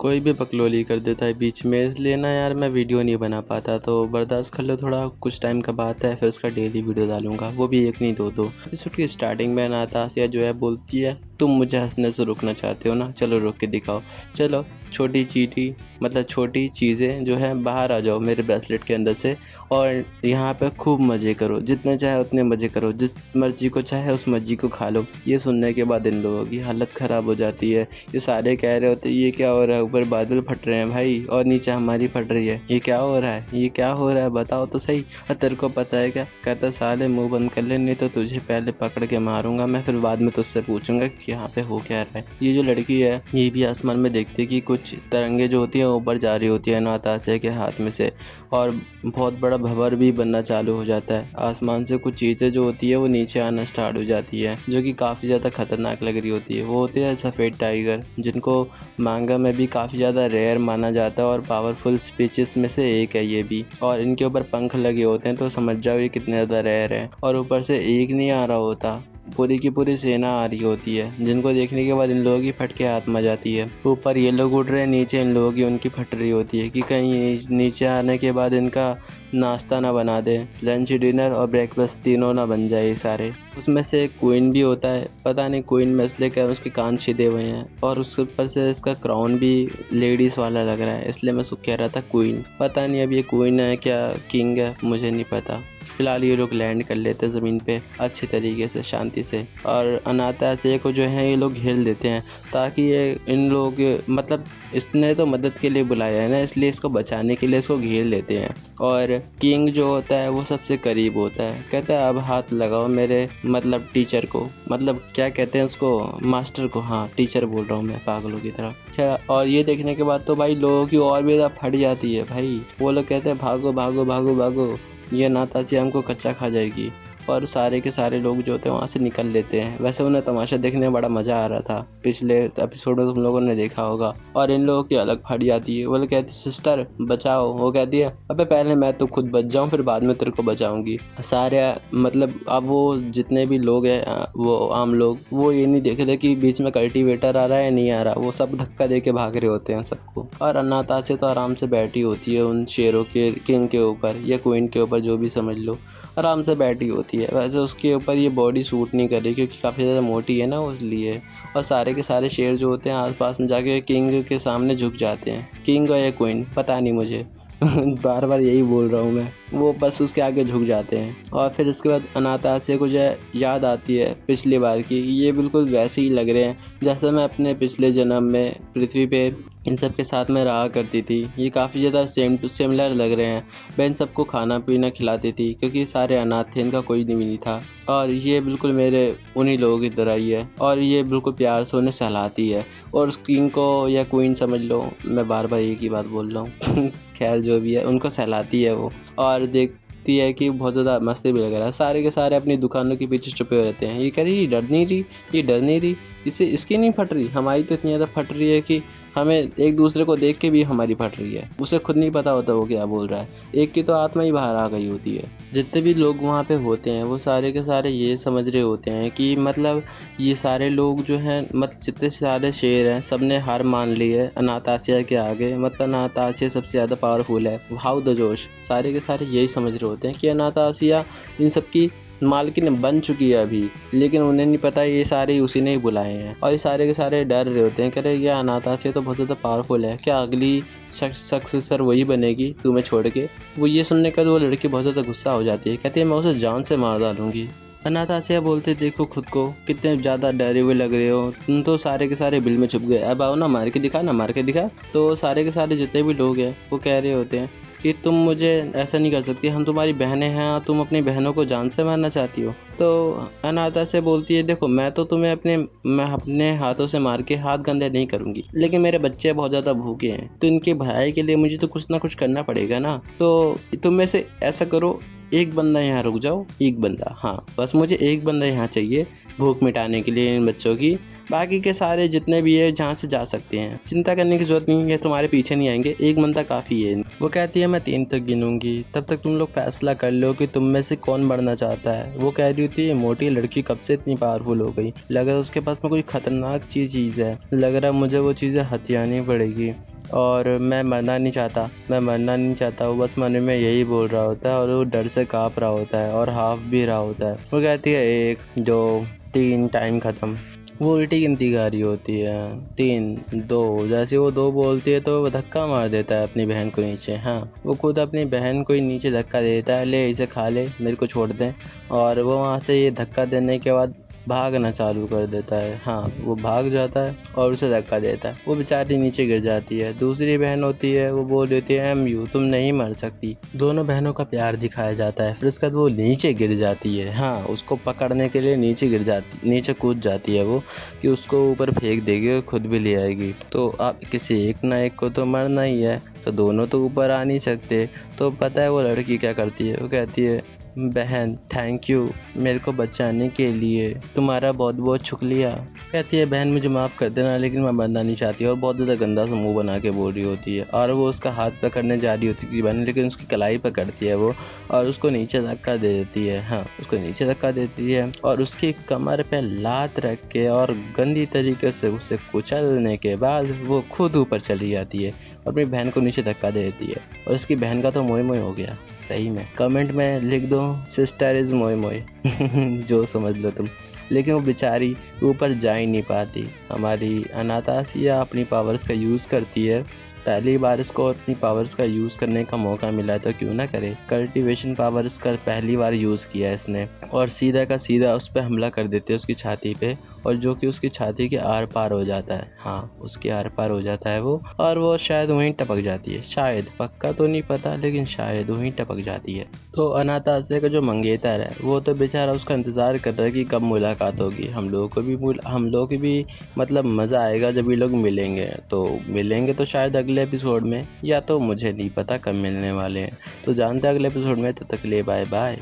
कोई भी बकलोली कर देता है बीच में, इसलिए ना यार मैं वीडियो नहीं बना पाता। तो बर्दाश्त कर लो, थोड़ा कुछ टाइम का बात है, फिर उसका डेली वीडियो डालूंगा, वो भी एक नहीं दो। एपिसोड की स्टार्टिंग में अनातासिया जो है बोलती है, तुम मुझे हंसने से रोकना चाहते हो ना, चलो रोक के दिखाओ। चलो छोटी चीटी मतलब छोटी चीज़ें जो है बाहर आ जाओ मेरे ब्रेसलेट के अंदर से, और यहाँ पे खूब मज़े करो, जितने चाहे उतने मज़े करो, जिस मर्जी को चाहे उस मर्जी को खा लो। ये सुनने के बाद इन लोगों की हालत ख़राब हो जाती है। ये सारे कह रहे होते ये क्या हो रहा है, ऊपर बादल फट रहे हैं भाई और नीचे हमारी फट रही है, ये क्या हो रहा है, ये क्या हो रहा है, बताओ तो सही। तेरे को पता है क्या? कहता साले मुंह बंद कर ले, नहीं तो तुझे पहले पकड़ के मारूंगा मैं, फिर बाद में तुझसे पूछूंगा कि यहाँ पे हो क्या रहा है। ये जो लड़की है ये भी आसमान में देखती है कि कुछ तरंगे जो होती है ऊपर जा रही होती है अनातासिया के हाथ में से, और बहुत बड़ा भंवर भी बनना चालू हो जाता है। आसमान से कुछ चीज़ें जो होती है वो नीचे आना स्टार्ट हो जाती है, जो कि काफ़ी ज़्यादा खतरनाक लग रही होती है। वो होते हैं सफ़ेद टाइगर, जिनको मांगा में भी काफ़ी ज़्यादा रेयर माना जाता है और पावरफुल स्पीशीज़ में से एक है ये भी। और इनके ऊपर पंख लगे होते हैं, तो समझ जाओ ये कितने ज़्यादा रेयर है। और ऊपर से एक नहीं आ रहा होता, पूरी की पूरी सेना आ रही होती है, जिनको देखने के बाद इन लोगों की फट के हाथ में जाती है। ऊपर ये लोग उड़ रहे हैं, नीचे इन लोगों की उनकी फट रही होती है कि कहीं नीचे आने के बाद इनका नाश्ता ना बना दे, लंच डिनर और ब्रेकफास्ट तीनों ना बन जाए सारे। उसमें से एक क्वीन भी होता है, पता नहीं क्वीन में इसलिए क्या उसके कान छिदे हुए हैं, और उसके ऊपर से इसका क्राउन भी लेडीज़ वाला लग रहा है, इसलिए मैं उसको कह रहा था क्वीन। पता नहीं अब ये क्वीन है क्या किंग है, मुझे नहीं पता। फिलहाल ये लोग लैंड कर लेते हैं ज़मीन पे अच्छे तरीके से, शांति से, और अनातासिया को जो है ये लोग हिल देते हैं, ताकि ये इन लोग मतलब इसने तो मदद के लिए बुलाया है ना, इसलिए इसको बचाने के लिए इसको घेर लेते हैं। और किंग जो होता है वो सबसे करीब होता है, कहता है अब हाथ लगाओ मेरे मतलब टीचर को, मतलब क्या कहते हैं उसको, मास्टर को। हाँ टीचर बोल रहा हूँ मैं पागलों की तरह। क्या? और ये देखने के बाद तो भाई लोगों की और भी ज़्यादा फट जाती है भाई। वो लोग कहते हैं भागो भागो भागो भागो, ये अनातासिया हमको कच्चा खा जाएगी। और सारे के सारे लोग जो होते हैं वहाँ से निकल लेते हैं। वैसे उन्हें तमाशा देखने में बड़ा मज़ा आ रहा था, पिछले एपिसोड में तुम लोगों ने देखा होगा। और इन लोगों की अलग फट जाती है, वो लोग कहती है सिस्टर बचाओ, वो कहती है अबे पहले मैं तो खुद बच जाऊँ फिर बाद में तेरे को बचाऊंगी। सारे मतलब अब वो जितने भी लोग हैं वो आम लोग, वो ये नहीं देख रहे कि बीच में कल्टीवेटर आ रहा है या नहीं आ रहा, वो सब धक्का दे के भाग रहे होते हैं सबको। और अनातासिया तो आराम से बैठी होती है उन शेरों के, किंग के ऊपर या क्वीन के ऊपर, जो भी समझ लो, आराम से बैठी होती है। वैसे उसके ऊपर ये बॉडी सूट नहीं कर रही क्योंकि काफ़ी ज़्यादा मोटी है ना, इसलिए। और सारे के सारे शेर जो होते हैं आसपास में जाके किंग के सामने झुक जाते हैं, किंग या क्वीन पता नहीं मुझे बार बार यही बोल रहा हूँ मैं, वो बस उसके आगे झुक जाते हैं। और फिर उसके बाद अनातासिया को जो है याद आती है पिछली बार की, ये बिल्कुल वैसे ही लग रहे हैं जैसे मैं अपने पिछले जन्म में पृथ्वी पे इन सब के साथ में रहा करती थी। ये काफ़ी ज़्यादा सेम टू सिमिलर लग रहे हैं। मैं इन सबको खाना पीना खिलाती थी क्योंकि सारे अनाथ थे, इनका कोई नहीं था। और ये बिल्कुल मेरे उन्हीं लोगों की तरह ही है, और ये बिल्कुल प्यार से उन्हें सहलाती है। और उस किंग को या क्वीन समझ लो, मैं बार बार एक ही बात बोल रहा हूँ खैर जो भी है, उनको सहलाती है वो। और देखती है कि बहुत ज़्यादा मस्ती भी लग रहा है। सारे के सारे अपनी दुकानों के पीछे छुपे हुए रहते हैं। ये कह रही ये डर नहीं रही, ये डर नहीं रही, इससे इसकी नहीं फट रही, हमारी तो इतनी ज़्यादा फट रही है कि हमें एक दूसरे को देख के भी हमारी फट रही है। उसे खुद नहीं पता होता वो क्या बोल रहा है, एक की तो आत्मा ही बाहर आ गई होती है। जितने भी लोग वहाँ पे होते हैं वो सारे के सारे ये समझ रहे होते हैं कि मतलब ये सारे लोग जो हैं, मतलब जितने सारे शेर हैं सब ने हार मान ली है अनातासिया के आगे, मतलब अनातासिया सबसे ज़्यादा पावरफुल है। हाउ द जोश, सारे के सारे यही समझ रहे होते हैं कि अनातासिया इन सब की मालकिन बन चुकी है अभी, लेकिन उन्हें नहीं पता ये सारे उसी ने ही बुलाए हैं। और ये सारे के सारे डर रहे होते हैं, कह रहे ये अनातासिया तो बहुत ज़्यादा पावरफुल है, क्या अगली सक्सेसर वही बनेगी तुम्हें छोड़ के। वो ये सुनने का वो लड़की बहुत ज़्यादा गुस्सा हो जाती है, कहती है मैं उसे जान से मार डालूंगी। अनातासिया बोलते देखो खुद को कितने ज़्यादा डरे हुए लग रहे हो, तुम तो सारे के सारे बिल में छुप गए, अब आओ ना मार के दिखा, ना मार के दिखा। तो सारे के सारे जितने भी लोग हैं वो कह रहे होते हैं कि तुम मुझे ऐसा नहीं कर सकती, हम तुम्हारी बहनें हैं, तुम अपनी बहनों को जान से मारना चाहती हो। तो अनातासिया बोलती है देखो मैं तो तुम्हें मैं अपने हाथों से मार के हाथ गंदे नहीं करूँगी, लेकिन मेरे बच्चे बहुत ज़्यादा भूखे हैं, तो इनकी भलाई के लिए मुझे तो कुछ ना कुछ करना पड़ेगा ना। तो तुम में से ऐसा करो, एक बंदा यहाँ रुक जाओ, एक बंदा, हाँ बस मुझे एक बंदा यहाँ चाहिए भूख मिटाने के लिए इन बच्चों की, बाकी के सारे जितने भी है जहाँ से जा सकते हैं, चिंता करने की जरूरत नहीं है, तुम्हारे पीछे नहीं आएंगे, एक बंदा काफ़ी है। वो कहती है मैं 3 तक गिनूंगी, तब तक तुम लोग फैसला कर लो कि तुम में से कौन बढ़ना चाहता है। वो कह रही होती है मोटी लड़की कब से इतनी पावरफुल हो गई, लग रहा है उसके पास में कोई खतरनाक चीज़ है, लग रहा है मुझे वो चीज़ें हथियानी पड़ेगी। और मैं मरना नहीं चाहता, वो बस मन में यही बोल रहा होता है और वो डर से काँप रहा होता है और हाफ भी रहा होता है। वो कहती है 1 2 3 टाइम ख़त्म। वो उल्टी गिनती गा रही होती है 3 2। जैसे वो 2 बोलती है तो वो धक्का मार देता है अपनी बहन को नीचे। हाँ, वो खुद अपनी बहन को ही नीचे धक्का देता है, ले इसे खा ले, मेरे को छोड़ दे। और वो वहाँ से ये धक्का देने के बाद भागना चालू कर देता है। हाँ, वो भाग जाता है और उसे धक्का देता है। वो बेचारी नीचे गिर जाती है। दूसरी बहन होती है, वो बोल देती है MU तुम नहीं मर सकती। दोनों बहनों का प्यार दिखाया जाता है। फिर उसके बाद वो नीचे गिर जाती है। हाँ, उसको पकड़ने के लिए नीचे कूद जाती है वो, कि उसको ऊपर फेंक देगी और खुद भी ले आएगी। तो आप किसी एक ना एक को तो मरना ही है, तो दोनों तो ऊपर आ नहीं सकते। तो पता है वो लड़की क्या करती है? वो कहती है बहन थैंक यू मेरे को बचाने के लिए, तुम्हारा बहुत बहुत शुक्रिया। कहती है बहन मुझे माफ़ कर देना, लेकिन मैं मरना नहीं चाहती। और बहुत ज़्यादा गंदा सा मुंह बना के बोल रही होती है। और वो उसका हाथ पकड़ने जा रही होती है बहन, लेकिन उसकी कलाई पकड़ती है वो और उसको नीचे धक्का दे देती है। हाँ, उसको नीचे धक्का देती है और उसकी कमर पे लात रख के और गंदी तरीके से उसे कुचलने के बाद वो खुद ऊपर चली जाती है और अपनी बहन को नीचे धक्का दे देती है। और उसकी बहन का तो मोए मोए हो गया सही में। कमेंट में लिख दो सिस्टर इज़ मोए मोए जो समझ लो तुम। लेकिन वो बेचारी ऊपर जा ही नहीं पाती। हमारी अनातासिया अपनी पावर्स का यूज़ करती है। पहली बार इसको अपनी पावर्स का यूज़ करने का मौका मिला तो क्यों ना करे। कल्टीवेशन पावर्स का पहली बार यूज़ किया इसने और सीधा का सीधा उस पर हमला कर देते हैं उसकी छाती पे, और जो कि उसकी छाती के आर पार हो जाता है। हाँ, उसके आर पार हो जाता है वो, और वो शायद वहीं टपक जाती है। शायद, पक्का तो नहीं पता, लेकिन शायद वहीं टपक जाती है। तो अनातासिया का जो मंगेतर है वो तो बेचारा उसका इंतज़ार कर रहा है कि कब मुलाकात होगी। हम लोगों की भी मतलब मज़ा आएगा जब ये लोग मिलेंगे। तो मिलेंगे तो शायद अगले एपिसोड में, या तो मुझे नहीं पता कब मिलने वाले हैं। तो जानते हैं अगले एपिसोड में। तब तक के लिए बाय बाय।